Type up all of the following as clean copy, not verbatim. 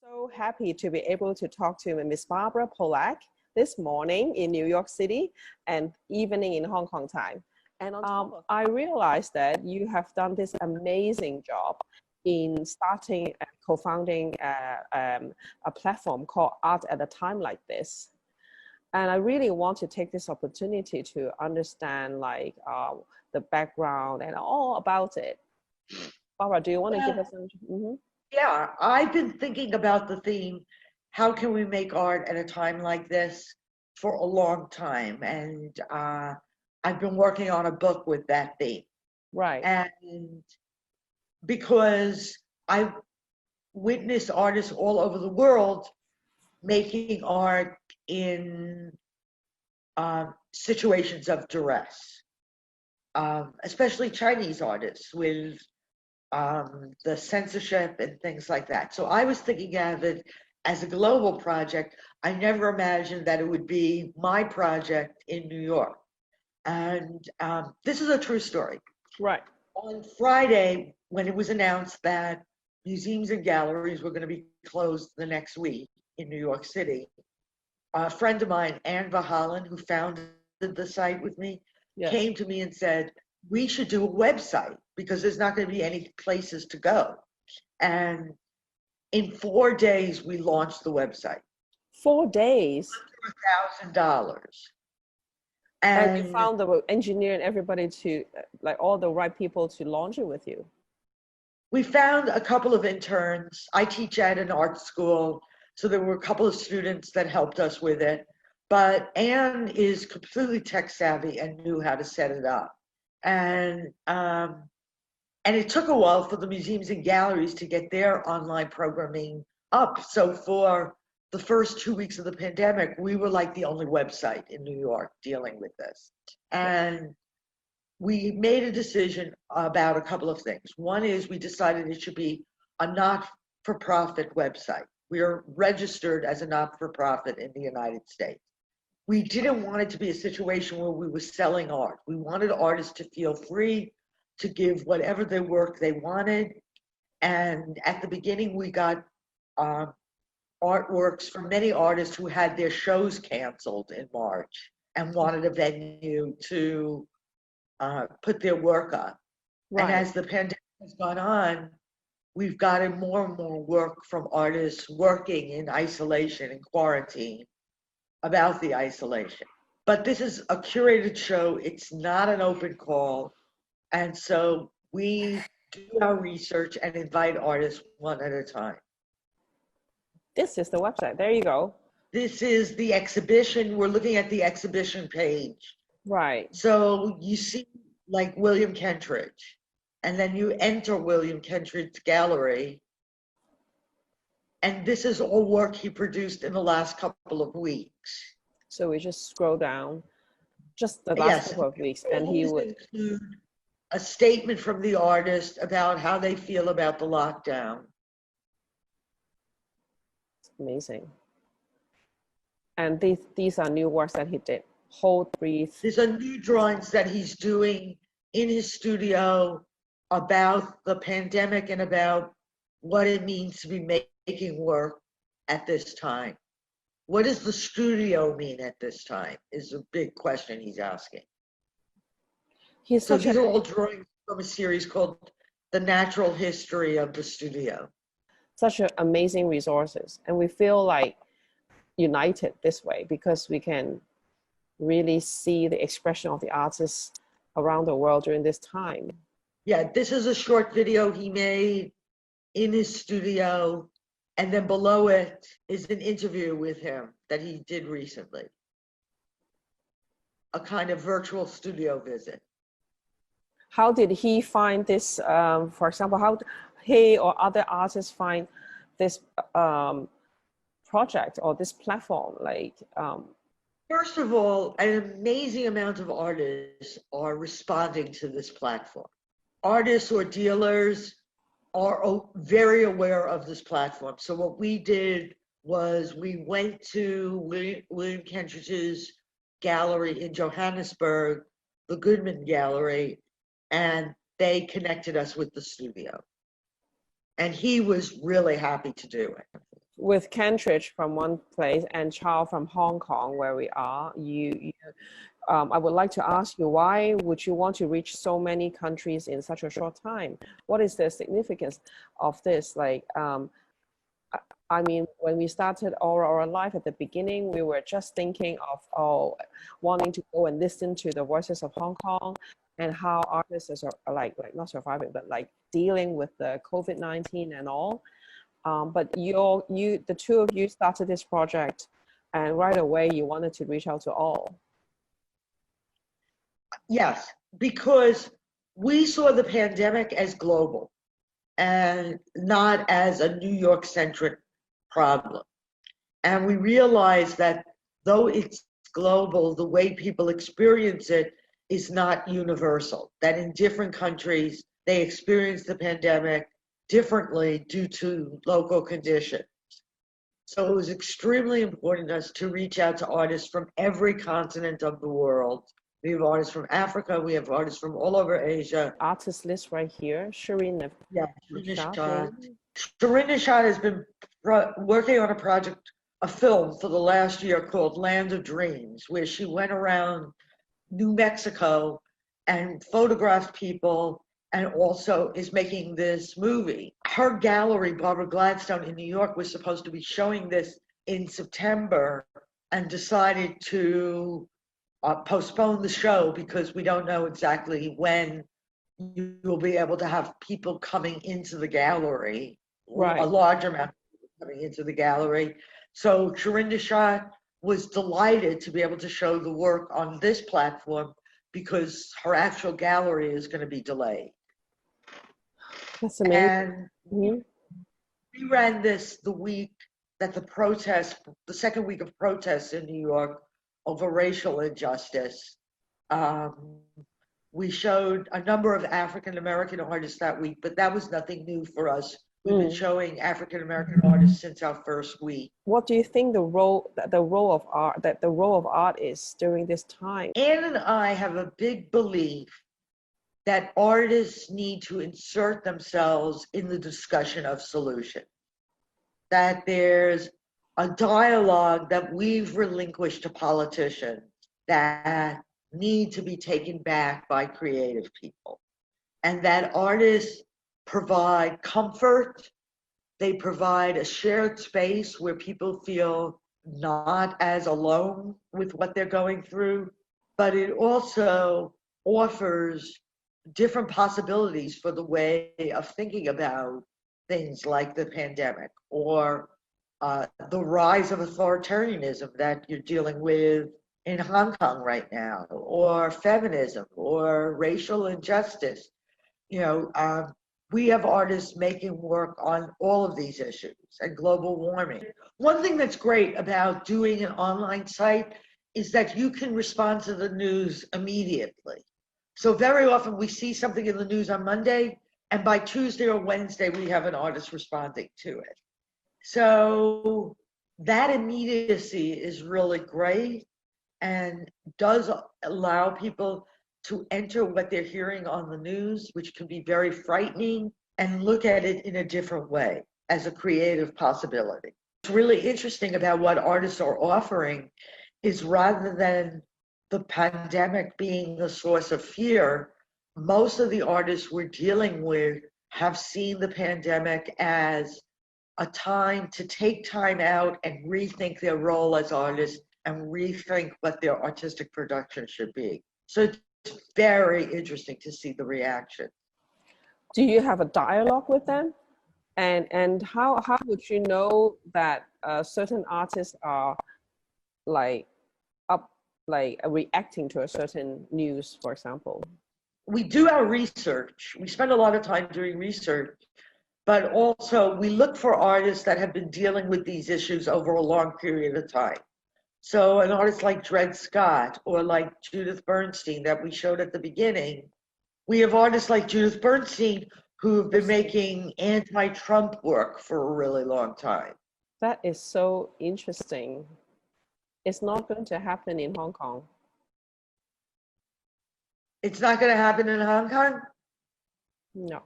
So happy to be able to talk to Miss Barbara Pollack this morning in New York City and evening in Hong Kong time. And on top of I realized that you have done this amazing job in starting and co-founding a platform called Art at a Time Like This. And I really want to take this opportunity to understand the background and all about it. Barbara, do you want to give us some? Yeah, I've been thinking about the theme, how can we make art at a time like this, for a long time. And I've been working on a book with that theme. Right. And because I witness artists all over the world making art in situations of duress, especially Chinese artists with the censorship and things like that. So I was thinking of it as a global project. I never imagined that it would be my project in New York. And this is a true story. Right. On Friday, when it was announced that museums and galleries were going to be closed the next week in New York City, a friend of mine, Anne Vahalan, who founded the site with me, Yes. came to me and said, we should do a website because there's not going to be any places to go. And in 4 days, we launched the website. 4 days? Under $1,000. And you found the engineer and everybody to, like all the right people to launch it with you? We found a couple of interns. I teach at an art school, so there were a couple of students that helped us with it. But Anne is completely tech savvy and knew how to set it up. And it took a while for the museums and galleries to get their online programming up. So for the first 2 weeks of the pandemic, we were like the only website in New York dealing with this. And we made a decision about a couple of things. One is we decided it should be a not-for-profit website. We are registered as a not-for-profit in the United States. We didn't want it to be a situation where we were selling art. We wanted artists to feel free to give whatever their work they wanted. And at the beginning, we got artworks from many artists who had their shows canceled in March and wanted a venue to put their work up. Right. And as the pandemic has gone on, we've gotten more and more work from artists working in isolation and quarantine about the isolation. But this is a curated show. It's not an open call. And so we do our research and invite artists one at a time. This is the website. There you go. This is the exhibition. We're looking at the exhibition page. Right. So you see like William Kentridge, and then you enter William Kentridge's gallery. And this is all work he produced in the last couple of weeks. So we just scroll down just the last couple of weeks, and he would include a statement from the artist about how they feel about the lockdown. It's amazing. And these are new works that he did. Hold, breathe. These are new drawings that he's doing in his studio about the pandemic and about what it means to be making work at this time. What does the studio mean at this time is a big question he's asking. So these are all drawings from a series called The Natural History of the Studio. Such amazing resources. And we feel like united this way because we can really see the expression of the artists around the world during this time. Yeah, this is a short video he made in his studio. And then below it is an interview with him that he did recently. A kind of virtual studio visit. How did he find this, for example, how he or other artists find this project or this platform? First of all, an amazing amount of artists are responding to this platform. Artists or dealers are very aware of this platform. So what we did was we went to William Kentridge's gallery in Johannesburg, the Goodman Gallery, and they connected us with the studio. And he was really happy to do it. with Kentridge from one place and Charles from Hong Kong, where we are, I would like to ask you, why would you want to reach so many countries in such a short time? What is the significance of this? Like, I mean, when we started Ora-Ora Live at the beginning, we were just thinking of wanting to go and listen to the voices of Hong Kong and how artists are like not surviving, but like dealing with the COVID-19 and all. But the two of you started this project, and right away you wanted to reach out to all. Yes, because we saw the pandemic as global and not as a New York-centric problem. And we realized that though it's global, the way people experience it is not universal, that in different countries, they experience the pandemic differently due to local conditions. So it was extremely important to us to reach out to artists from every continent of the world. We have artists from Africa, we have artists from all over Asia. Artist list right here, Shireen. Yeah, Shireen Nishad has been working on a film for the last year called Land of Dreams, where she went around New Mexico and photographed people and also is making this movie. Her gallery, Barbara Gladstone in New York, was supposed to be showing this in September and decided to postpone the show because we don't know exactly when you'll be able to have people coming into the gallery, right. A large amount of people coming into the gallery. So Sharinder Shah was delighted to be able to show the work on this platform because her actual gallery is going to be delayed. That's amazing. And we ran this the week that the second week of protests in New York over racial injustice. We showed a number of African-American artists that week, but that was nothing new for us. We've been showing African-American artists since our first week. What do you think the role of art is during this time? Anne and I have a big belief that artists need to insert themselves in the discussion of solution. That there's a dialogue that we've relinquished to politicians that need to be taken back by creative people, and that artists provide comfort, they provide a shared space where people feel not as alone with what they're going through, but it also offers different possibilities for the way of thinking about things like the pandemic or the rise of authoritarianism that you're dealing with in Hong Kong right now, or feminism, or racial injustice. You know, we have artists making work on all of these issues and global warming. One thing that's great about doing an online site is that you can respond to the news immediately. So very often we see something in the news on Monday, and by Tuesday or Wednesday, we have an artist responding to it. So that immediacy is really great and does allow people to enter what they're hearing on the news, which can be very frightening, and look at it in a different way as a creative possibility. What's really interesting about what artists are offering is rather than the pandemic being the source of fear, most of the artists we're dealing with have seen the pandemic as a time to take time out and rethink their role as artists and rethink what their artistic production should be. So it's very interesting to see the reaction. Do you have a dialogue with them? And how would you know that certain artists are reacting to a certain news, for example? We do our research. We spend a lot of time doing research, but also we look for artists that have been dealing with these issues over a long period of time. So an artist like Dred Scott or like Judith Bernstein that we showed at the beginning, we have artists like Judith Bernstein who have been making anti-Trump work for a really long time. That is so interesting. It's not going to happen in Hong Kong. It's not going to happen in Hong Kong? No.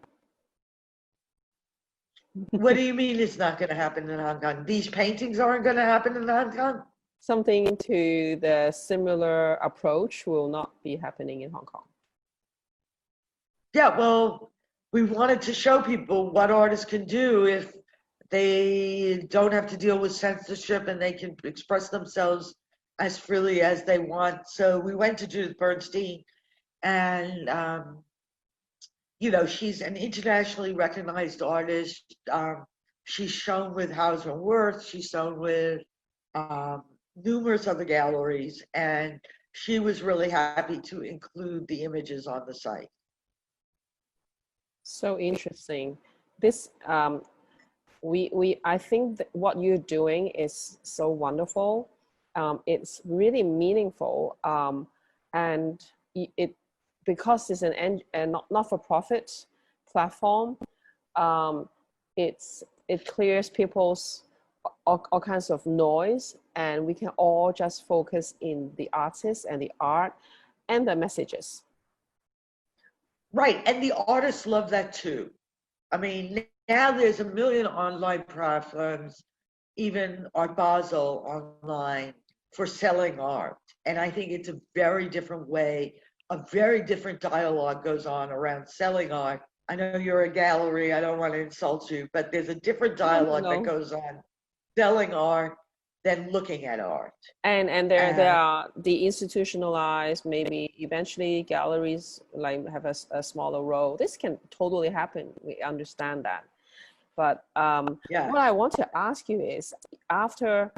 What do you mean it's not going to happen in Hong Kong? These paintings aren't going to happen in Hong Kong? Something to the similar approach will not be happening in Hong Kong. Yeah, well, we wanted to show people what artists can do if they don't have to deal with censorship and they can express themselves as freely as they want. So we went to Judith Bernstein, and you know, she's an internationally recognized artist. She's shown with Hauser and Wirth. She's shown with numerous other galleries, and she was really happy to include the images on the site. So interesting. This I think that what you're doing is so wonderful. It's really meaningful, and it because it's a not-for-profit platform. It clears people's all kinds of noise, and we can all just focus in the artists and the art and the messages. Right, and the artists love that too. I mean, now there's a million online platforms, even Art Basel online, for selling art. And I think it's a very different way, a very different dialogue goes on around selling art. I know you're a gallery, I don't want to insult you, but there's a different dialogue that goes on selling art than looking at art. And there are the institutionalized, maybe eventually galleries like have a smaller role. This can totally happen. We understand that. But what I want to ask you is, after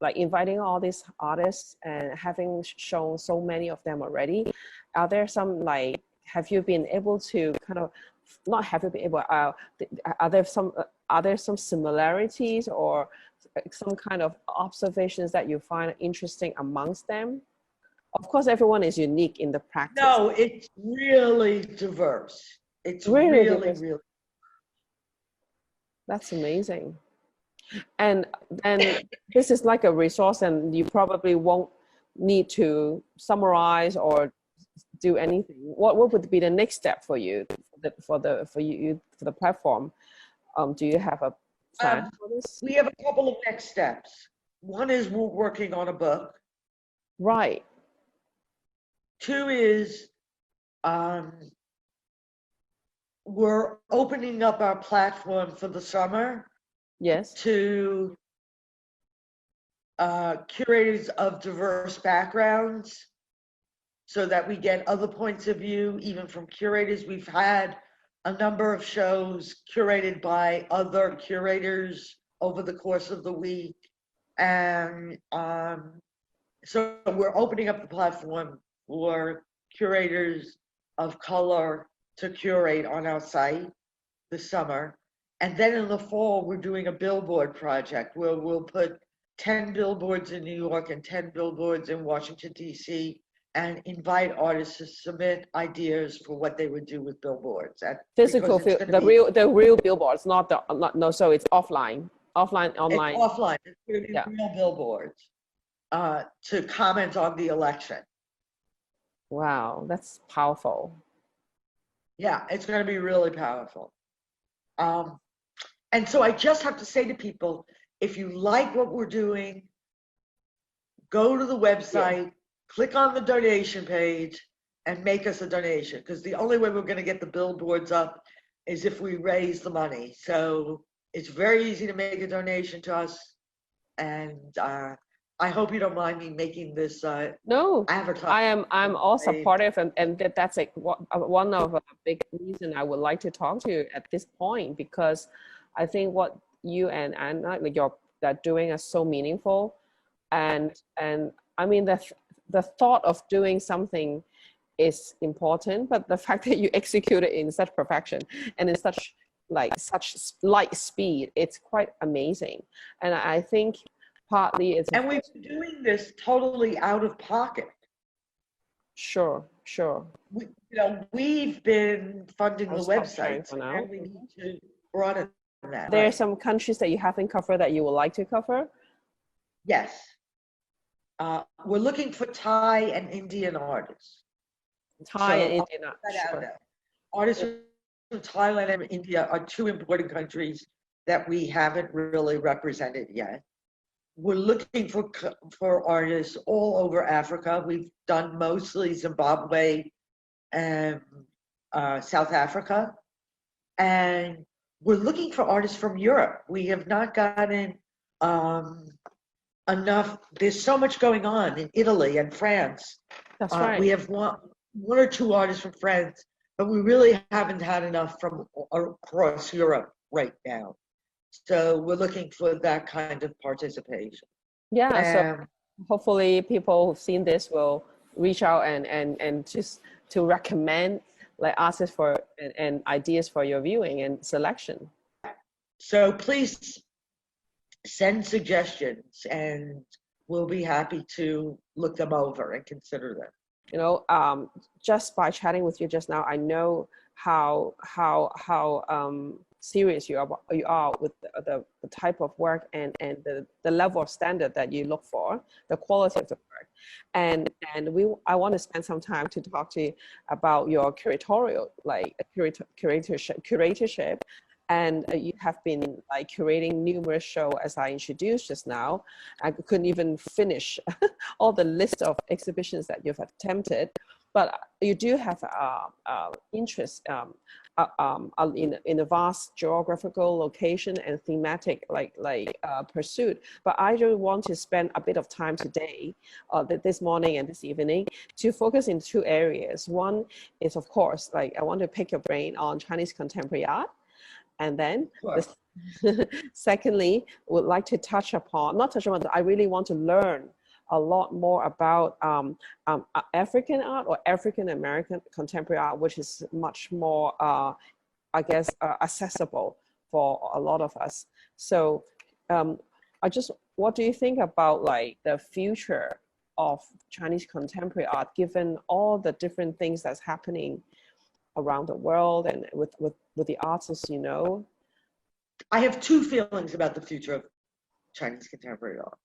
like inviting all these artists and having shown so many of them already, are there some, like, have you been able to kind of, not have you been able, are there some similarities or some kind of observations that you find interesting amongst them? Of course, everyone is unique in the practice. No, it's really diverse. It's really diverse. That's amazing. And then this is like a resource, and you probably won't need to summarize or do anything. What would be the next step for you for the platform? Do you have a plan for this? We have a couple of next steps. One is we're working on a book. Right. Two is we're opening up our platform for the summer. Yes. To curators of diverse backgrounds, so that we get other points of view, even from curators. We've had a number of shows curated by other curators over the course of the week. And so we're opening up the platform for curators of color to curate on our site this summer. And then in the fall, we're doing a billboard project where we'll put 10 billboards in New York and 10 billboards in Washington, D.C., and invite artists to submit ideas for what they would do with billboards. Physical, the real billboards, so it's offline, online. It's offline. It's going to be real billboards to comment on the election. Wow, that's powerful. Yeah, it's going to be really powerful. And so I just have to say to people, if you like what we're doing, go to the website, click on the donation page, and make us a donation, because the only way we're going to get the billboards up is if we raise the money. So it's very easy to make a donation to us, and I hope you don't mind me making this no advertising. I'm all supportive, and that's like one of a big reason I would like to talk to you at this point, because I think what you and Anna, like that doing is so meaningful, and I mean the thought of doing something is important, but the fact that you execute it in such perfection and in such light speed, it's quite amazing. And I think partly it's, and we've been doing this totally out of pocket. Sure. We've been funding the website, and we need to broaden that. There are some countries that you haven't covered that you would like to cover? Yes. We're looking for Thai and Indian artists. Thai and Indian artists. Artists Thailand and India are two important countries that we haven't really represented yet. We're looking for artists all over Africa. We've done mostly Zimbabwe and South Africa. And we're looking for artists from Europe. We have not gotten enough. There's so much going on in Italy and France. That's right. We have one or two artists from France, but we really haven't had enough from across Europe right now. So we're looking for that kind of participation. Yeah, so hopefully people who've seen this will reach out and just to recommend like artists for and ideas for your viewing and selection. So please send suggestions and we'll be happy to look them over and consider them. You know, just by chatting with you just now, I know how serious you are with the type of work and the level of standard that you look for, the quality of the work. And I want to spend some time to talk to you about your curatorial, like curatorship. And you have been like curating numerous shows, as I introduced just now. I couldn't even finish all the list of exhibitions that you've attempted, but you do have interest in a vast geographical location and thematic pursuit. But I do want to spend a bit of time today, this morning and this evening, to focus in two areas. One is, of course, like I want to pick your brain on Chinese contemporary art. And then, secondly, would like to I really want to learn a lot more about African art or African American contemporary art, which is much more, I guess, accessible for a lot of us. So, what do you think about like the future of Chinese contemporary art, given all the different things that's happening around the world and with the artists, you know? I have two feelings about the future of Chinese contemporary art.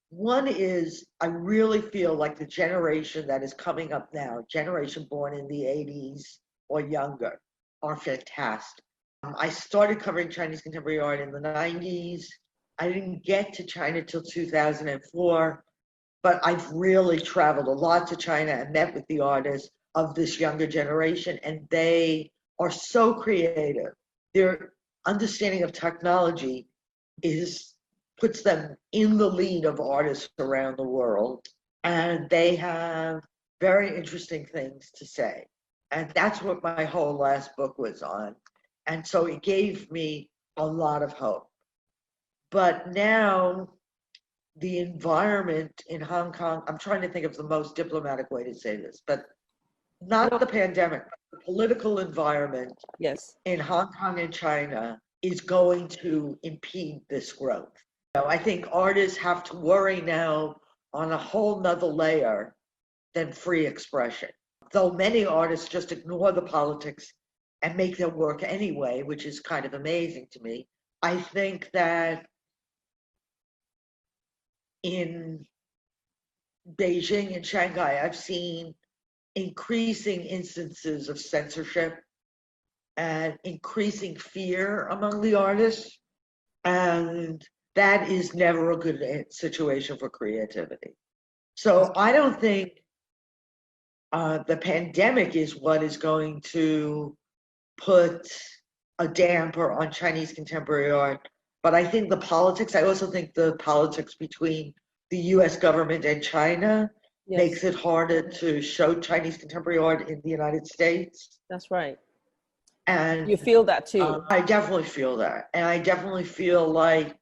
One is I really feel like the generation that is coming up now, generation born in the 80s or younger, are fantastic. I started covering Chinese contemporary art in the 90s. I didn't get to China till 2004, but I've really traveled a lot to China and met with the artists of this younger generation, and they are so creative. Their understanding of technology puts them in the lead of artists around the world, and they have very interesting things to say. And that's what my whole last book was on. And so it gave me a lot of hope. But now the environment in Hong Kong, I'm trying to think of the most diplomatic way to say this, but not the pandemic, but the political environment in Hong Kong and China is going to impede this growth. I think artists have to worry now on a whole nother layer than free expression. Though many artists just ignore the politics and make their work anyway, which is kind of amazing to me. I think that in Beijing and Shanghai, I've seen increasing instances of censorship and increasing fear among the artists. And that is never a good situation for creativity. So I don't think the pandemic is what is going to put a damper on Chinese contemporary art. But I think the politics, I also think the politics between the US government and China makes it harder to show Chinese contemporary art in the United States. That's right. And you feel that too. I definitely feel that. And I definitely feel like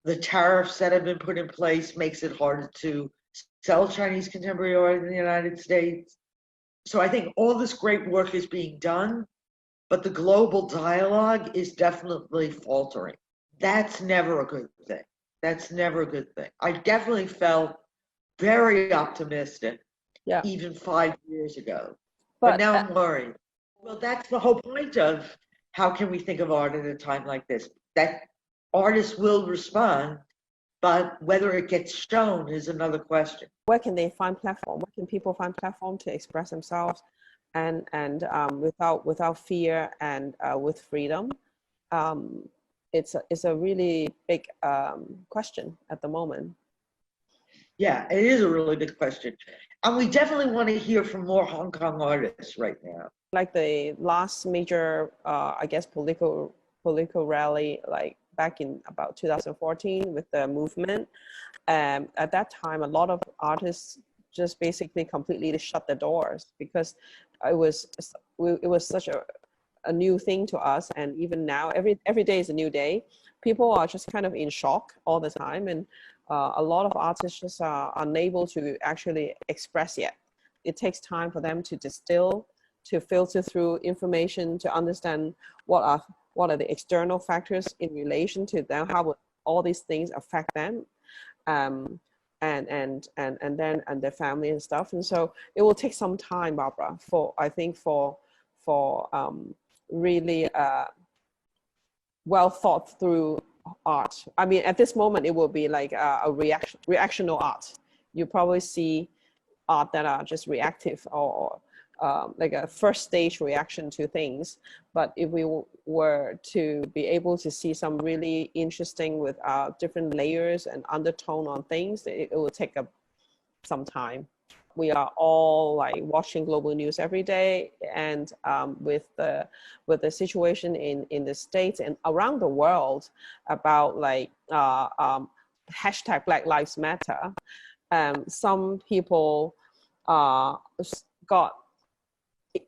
the tariffs that have been put in place makes it harder to sell Chinese contemporary art in the United States. So I think all this great work is being done, but the global dialogue is definitely faltering. That's never a good thing. That's never a good thing. I definitely felt very optimistic even 5 years ago. But now I'm worried. Well, that's the whole point of how can we think of art at a time like this? That artists will respond, but whether it gets shown is another question. Where can they find platform? Where can people find platform to express themselves without fear and with freedom. It's a really big question at the moment. Yeah, it is a really big question. And we definitely want to hear from more Hong Kong artists right now. Like the last major, I guess, political rally, like back in about 2014 with the movement. At that time, a lot of artists just basically completely shut the doors because it was such a new thing to us. And even now, every day is a new day. People are just kind of in shock all the time, and a lot of artists just are unable to actually express yet. It takes time for them to distill, to filter through information, to understand what are the external factors in relation to them, how would all these things affect them, and their family and stuff. And so it will take some time, Barbara, I think for really well thought through art. I mean, at this moment, it will be like a reactional art. You probably see art that are just reactive or like a first stage reaction to things. But if we were to be able to see some really interesting with different layers and undertone on things, it will take some time. We are all like watching global news every day, and with the situation in the States and around the world about like hashtag Black Lives Matter, some people got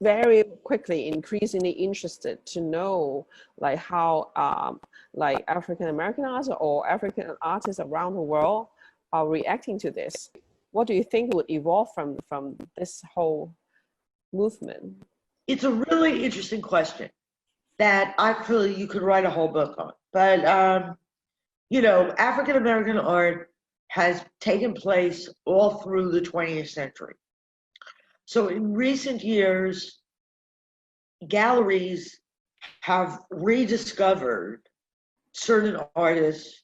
very quickly increasingly interested to know like how like African American artists or African artists around the world are reacting to this. What do you think would evolve from this whole movement? It's a really interesting question that I feel you could write a whole book on. But you know, African American art has taken place all through the 20th century. So in recent years, galleries have rediscovered certain artists,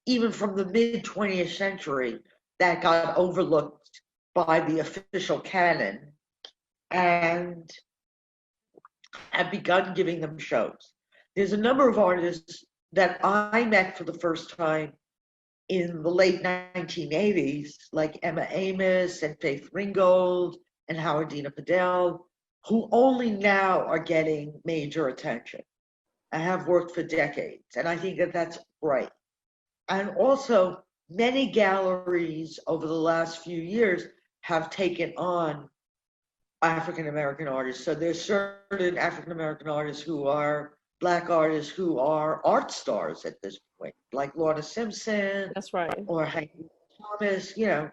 even from the mid 20th century, that got overlooked by the official canon, and have begun giving them shows. There's a number of artists that I met for the first time in the late 1980s, like Emma Amos and Faith Ringgold and Howardina Fidel, who only now are getting major attention and have worked for decades. And I think that that's great. And also, many galleries over the last few years have taken on African American artists. So there's certain African American artists who are Black artists who are art stars at this point, like Lorna Simpson. That's right. Or Hank Thomas, you know.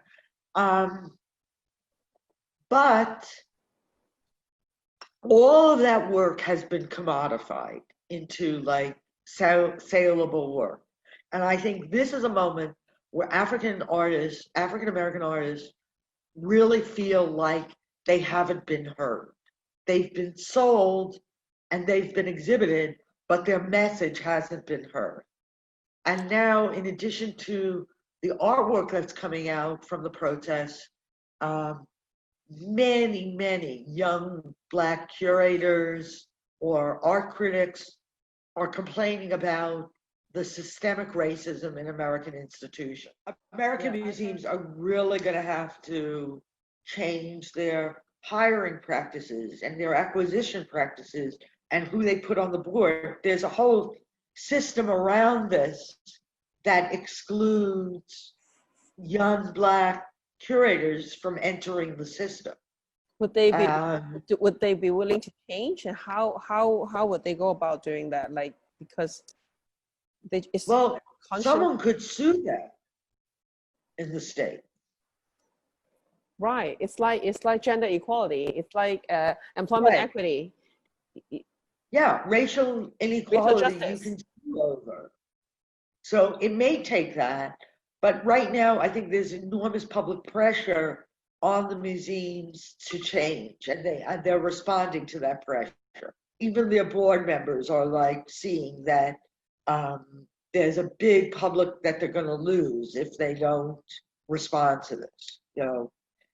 But all of that work has been commodified into like saleable work. And I think this is a moment where African American artists really feel like they haven't been heard. They've been sold and they've been exhibited, but their message hasn't been heard. And now, in addition to the artwork that's coming out from the protests, many young Black curators or art critics are complaining about the systemic racism in American institutions. American museums are really going to have to change their hiring practices and their acquisition practices and who they put on the board. There's a whole system around this that excludes young Black curators from entering the system. Would they be willing to change, and how would they go about doing that? Like, because someone could sue them in the state. Right. It's like gender equality. It's like employment equity. Yeah, racial inequality you can sue over. So it may take that, but right now I think there's enormous public pressure on the museums to change, and they're responding to that pressure. Even their board members are like seeing that there's a big public that they're going to lose if they don't respond to this, you know.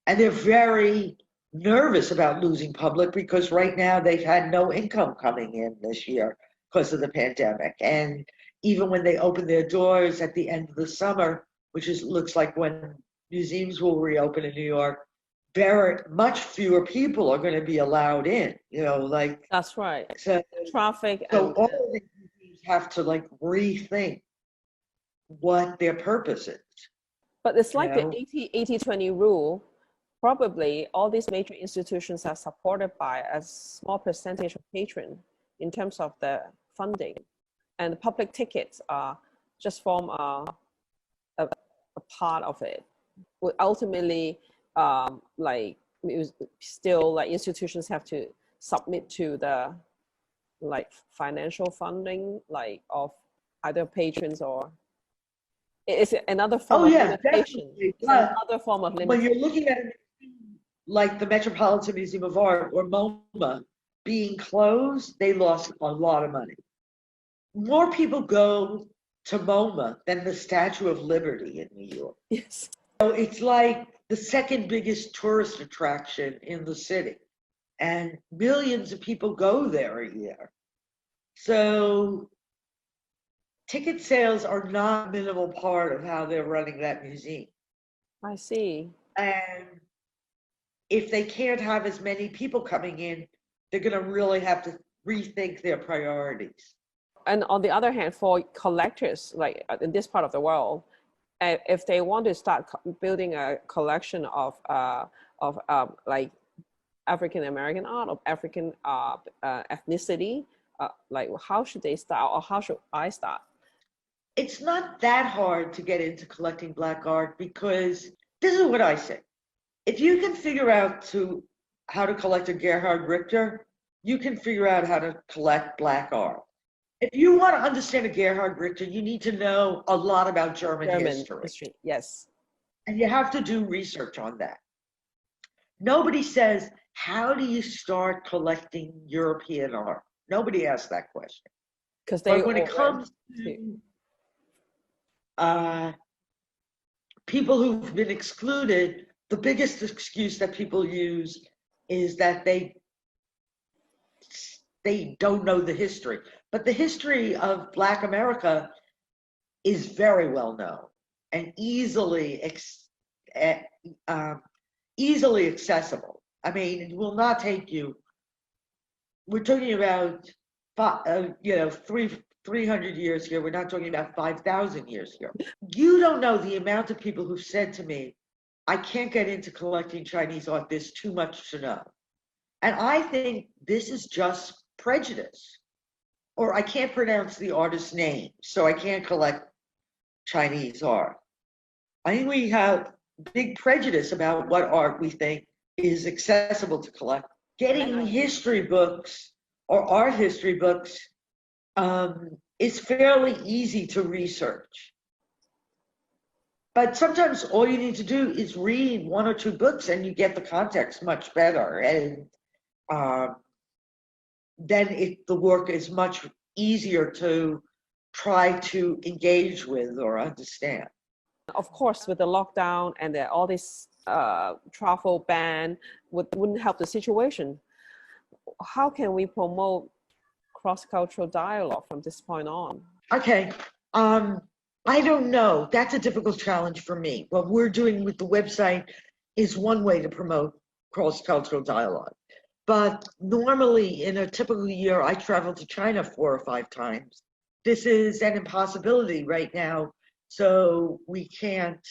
And they're very nervous about losing public because right now they've had no income coming in this year because of the pandemic. And even when they open their doors at the end of the summer, which looks like when museums will reopen in New York, much fewer people are going to be allowed in, like. That's right. So, Traffic so and all of these museums have to like rethink what their purpose is. but it's like the know? 80-20 rule. Probably all these major institutions are supported by a small percentage of patrons in terms of the funding, and the public tickets are just form a part of it. Would ultimately, like still like institutions have to submit to the like financial funding like of either patrons or it's another form Oh of yeah, limitation. definitely. It's But another form of when limitation. you're looking at it like the Metropolitan Museum of Art or MoMA being closed, they lost a lot of money. More people go to MoMA than the Statue of Liberty in New York. Yes. So it's like the second biggest tourist attraction in the city, and millions of people go there a year. So ticket sales are not a minimal part of how they're running that museum. I see. And if they can't have as many people coming in, they're going to really have to rethink their priorities. And on the other hand, for collectors, like in this part of the world, if they want to start building a collection of like African American art, of African ethnicity, like how should they start, or how should I start? It's not that hard to get into collecting Black art because this is what I say. If you can figure out how to collect a Gerhard Richter, you can figure out how to collect Black art. If you want to understand a Gerhard Richter, you need to know a lot about German history. Yes. And you have to do research on that. Nobody says, how do you start collecting European art? Nobody asks that question. Because when it comes to people who've been excluded, the biggest excuse that people use is that they don't know the history. But the history of Black America is very well known and easily accessible. I mean, it will not take you. We're talking about 300 years here. We're not talking about 5,000 years here. You don't know the amount of people who've said to me, I can't get into collecting Chinese art. There's too much to know. And I think this is just prejudice. Or I can't pronounce the artist's name, so I can't collect Chinese art. I think we have big prejudice about what art we think is accessible to collect. Getting history books or art history books is fairly easy to research. But sometimes all you need to do is read one or two books and you get the context much better. And then the work is much easier to try to engage with or understand. Of course, with the lockdown and all this travel ban wouldn't help the situation. How can we promote cross-cultural dialogue from this point on? Okay, I don't know. That's a difficult challenge for me. What we're doing with the website is one way to promote cross-cultural dialogue. But normally in a typical year, I travel to China 4 or 5 times. This is an impossibility right now, so we can't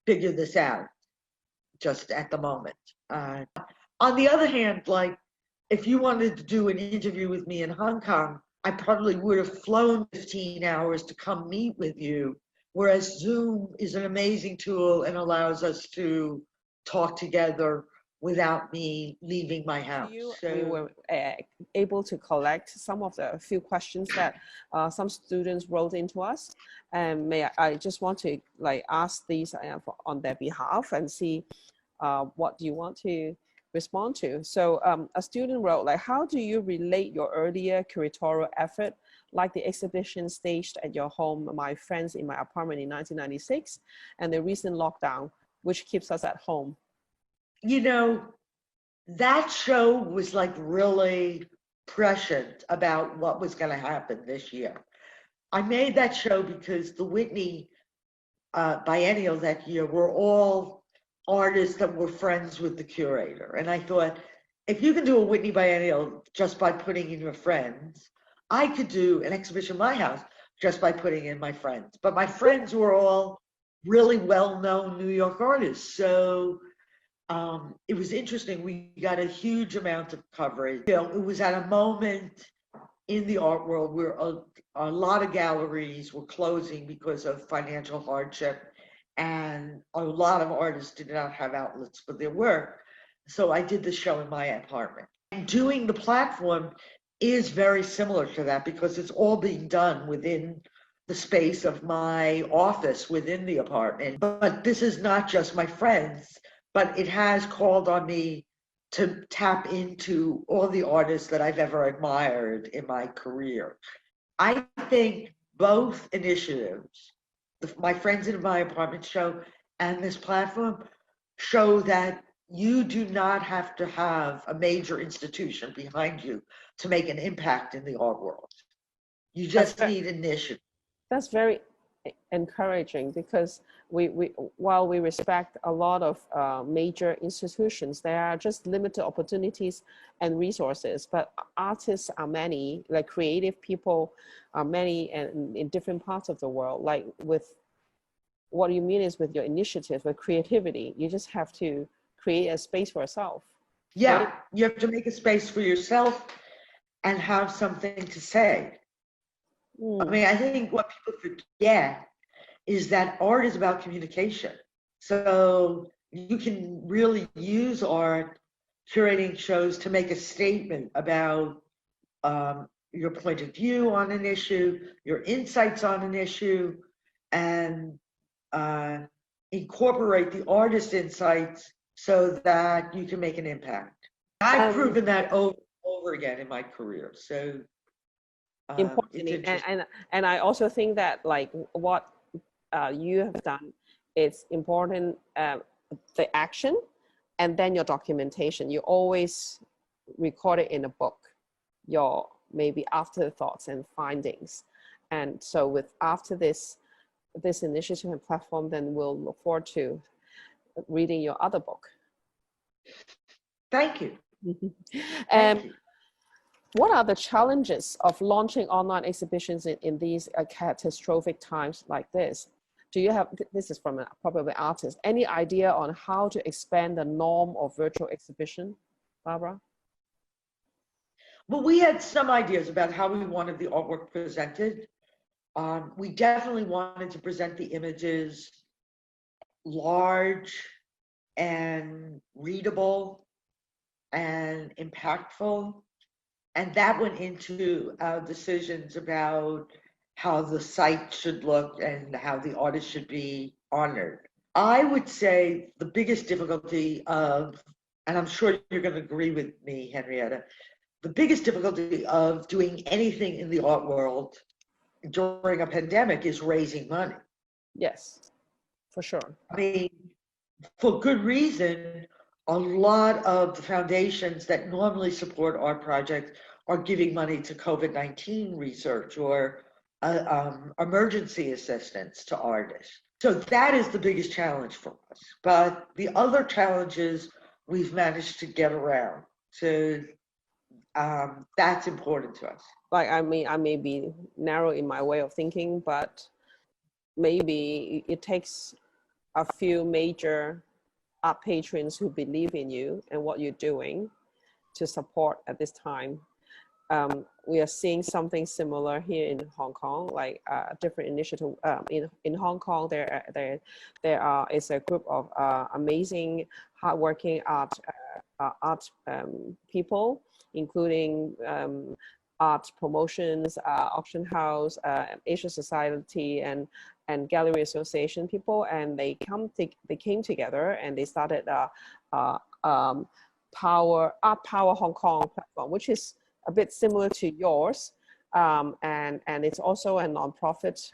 figure this out just at the moment. On the other hand, like if you wanted to do an interview with me in Hong Kong, I probably would have flown 15 hours to come meet with you, whereas Zoom is an amazing tool and allows us to talk together without me leaving my house. We were able to collect some of the few questions that some students wrote into us, and I just want to like ask these on their behalf and see what you want to respond to. So a student wrote, like, how do you relate your earlier curatorial effort, like the exhibition staged at your home, My Friends in My Apartment in 1996, and the recent lockdown, which keeps us at home? You know, that show was like really prescient about what was going to happen this year. I made that show because the Whitney biennial that year were all artists that were friends with the curator. And I thought, if you can do a Whitney biennial just by putting in your friends, I could do an exhibition in my house just by putting in my friends. But my friends were all really well-known New York artists. So it was interesting. We got a huge amount of coverage. You know, it was at a moment in the art world where a lot of galleries were closing because of financial hardship, and a lot of artists did not have outlets for their work. So I did the show in my apartment. And doing the platform is very similar to that because it's all being done within the space of my office within the apartment. But this is not just my friends, but it has called on me to tap into all the artists that I've ever admired in my career. I think both initiatives, my Friends in My Apartment show and this platform, show that you do not have to have a major institution behind you to make an impact in the art world. You just need initiative. That's very encouraging, because while we respect a lot of major institutions, there are just limited opportunities and resources, but artists are many, like creative people are many, and in different parts of the world. Like, with what you mean is with your initiative, with creativity, you just have to create a space for yourself. Yeah, right? You have to make a space for yourself and have something to say. I mean, I think what people forget is that art is about communication. So you can really use art, curating shows, to make a statement about your point of view on an issue, your insights on an issue, and incorporate the artist's insights so that you can make an impact. I've proven that over again in my career. So importantly, and I also think that, like, what you have done, it's important, the action and then your documentation. You always record it in a book, your maybe afterthoughts and findings. And so with after this initiative and platform, then we'll look forward to reading your other book. Thank you. Thank you. What are the challenges of launching online exhibitions in these catastrophic times like this? Do you have, this is from probably an artist, any idea on how to expand the norm of virtual exhibition, Barbara? Well, we had some ideas about how we wanted the artwork presented. We definitely wanted to present the images large and readable and impactful. And that went into our decisions about how the site should look and how the artist should be honored. I would say the biggest difficulty of, and I'm sure you're going to agree with me, Henrietta, the biggest difficulty of doing anything in the art world during a pandemic is raising money. Yes, for sure. I mean, for good reason. A lot of the foundations that normally support art projects are giving money to COVID-19 research or emergency assistance to artists. So that is the biggest challenge for us. But the other challenges we've managed to get around. So that's important to us. Like, I mean, I may be narrow in my way of thinking, but maybe it takes a few major art patrons who believe in you and what you're doing to support at this time. We are seeing something similar here in Hong Kong, like a different initiative. In Hong Kong, there is a group of amazing, hardworking art people, including art promotions, auction house, Asia Society, and Gallery Association people, and they came together and they started Art Power Hong Kong platform, which is a bit similar to yours, and it's also a nonprofit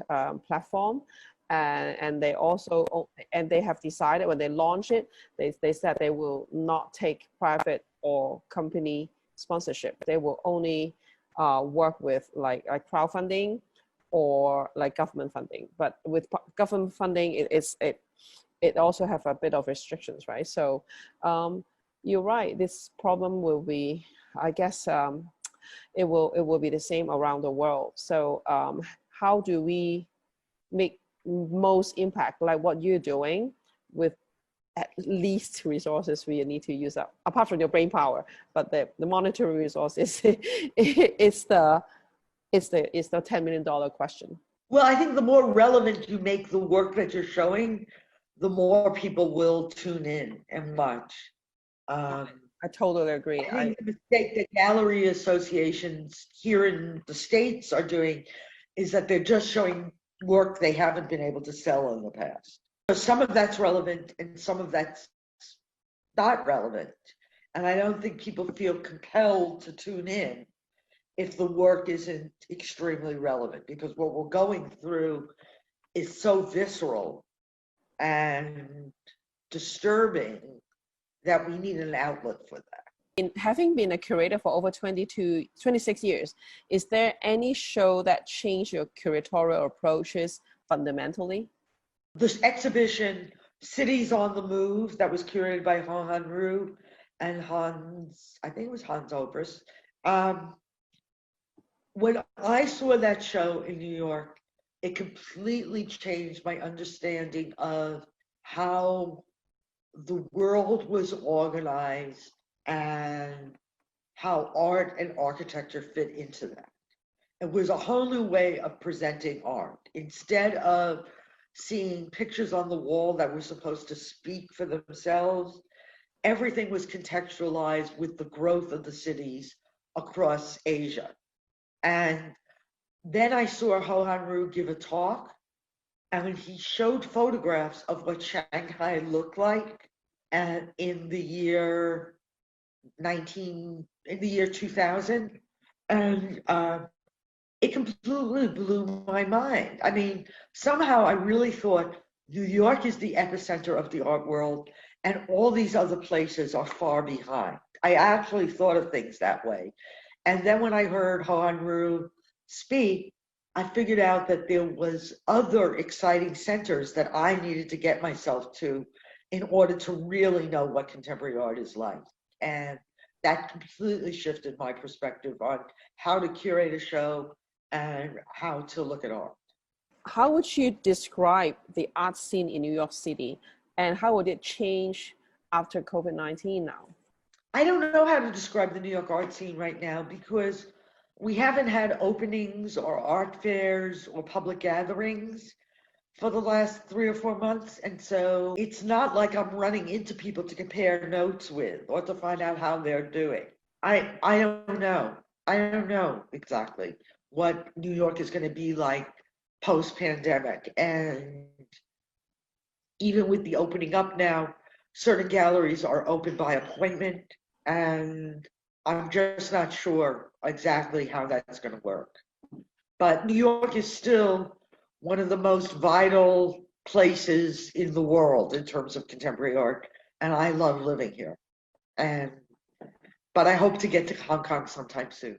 platform, and they also, and they have decided when they launch it, they said they will not take private or company sponsorship. They will only work with like crowdfunding or like government funding. But with government funding, it also have a bit of restrictions, right? So you're right. This problem will be, I guess, it will be the same around the world. So how do we make most impact, like what you're doing, with at least resources we need to use up, apart from your brain power, but the monetary resources, it's the $10 million question. Well, I think the more relevant you make the work that you're showing, the more people will tune in and watch. I totally agree. I think the mistake that gallery associations here in the States are doing is that they're just showing work they haven't been able to sell in the past. So some of that's relevant and some of that's not relevant. And I don't think people feel compelled to tune in if the work isn't extremely relevant, because what we're going through is so visceral and disturbing that we need an outlet for that. In having been a curator for over 26 years, is there any show that changed your curatorial approaches fundamentally? This exhibition, Cities on the Move, that was curated by Han Ru and Hans, I think it was Hans Obrist. When I saw that show in New York, it completely changed my understanding of how the world was organized and how art and architecture fit into that. It was a whole new way of presenting art. Instead of seeing pictures on the wall that were supposed to speak for themselves, everything was contextualized with the growth of the cities across Asia. And then I saw Han Ru give a talk, and when he showed photographs of what Shanghai looked like, and in the year 2000, and it completely blew my mind. I mean, somehow I really thought New York is the epicenter of the art world, and all these other places are far behind. I actually thought of things that way. And then when I heard Han Ru speak, I figured out that there was other exciting centers that I needed to get myself to in order to really know what contemporary art is like. And that completely shifted my perspective on how to curate a show and how to look at art. How would you describe the art scene in New York City, and how would it change after COVID-19 now? I don't know how to describe the New York art scene right now because we haven't had openings or art fairs or public gatherings for the last 3 or 4 months. And so it's not like I'm running into people to compare notes with or to find out how they're doing. I don't know. I don't know exactly what New York is going to be like post-pandemic. And even with the opening up now, certain galleries are open by appointment, and I'm just not sure exactly how that's going to work. But New York is still one of the most vital places in the world in terms of contemporary art, and I love living here. But I hope to get to Hong Kong sometime soon.